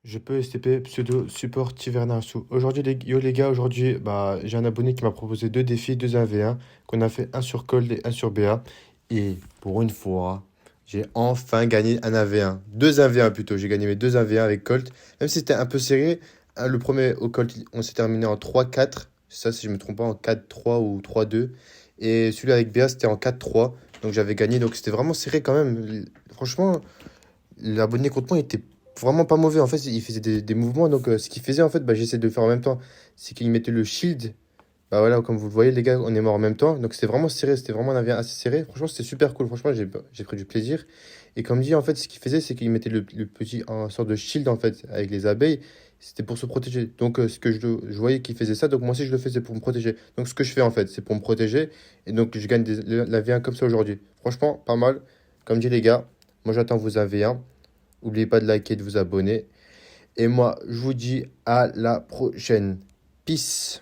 Je peux STP pseudo support Tivernasu. Aujourd'hui, yo les gars, aujourd'hui, j'ai un abonné qui m'a proposé deux défis, deux 1v1, qu'on a fait un sur Cold et un sur BA. Et pour une fois, j'ai enfin gagné un 1v1. Deux 1v1 plutôt. J'ai gagné mes deux 1v1 avec Colt. Même si c'était un peu serré, hein, le premier au Colt, on s'est terminé en 3-4. Ça, si je me trompe pas, en 4-3 ou 3-2. Et celui avec BA, c'était en 4-3. Donc j'avais gagné. Donc c'était vraiment serré quand même. Franchement, l'abonné contre moi était vraiment pas mauvais. En fait, il faisait des mouvements. Donc, ce qu'il faisait, en fait, j'essaie de le faire en même temps. C'est qu'il mettait le shield. Bah voilà, comme vous le voyez, les gars, on est mort en même temps. Donc, c'était vraiment serré. C'était vraiment un avion assez serré. Franchement, c'était super cool. Franchement, j'ai pris du plaisir. Et comme dit, en fait, ce qu'il faisait, c'est qu'il mettait le petit, un sorte de shield, en fait, avec les abeilles. C'était pour se protéger. Donc, ce que je voyais qu'il faisait ça. Donc, moi aussi, je le faisais pour me protéger. Donc, ce que je fais, en fait, c'est pour me protéger. Et donc, je gagne la V1 comme ça aujourd'hui. Franchement, pas mal. Comme dit, les gars, moi, j'attends vos 1v1. N'oubliez pas de liker et de vous abonner. Et moi, je vous dis à la prochaine. Peace.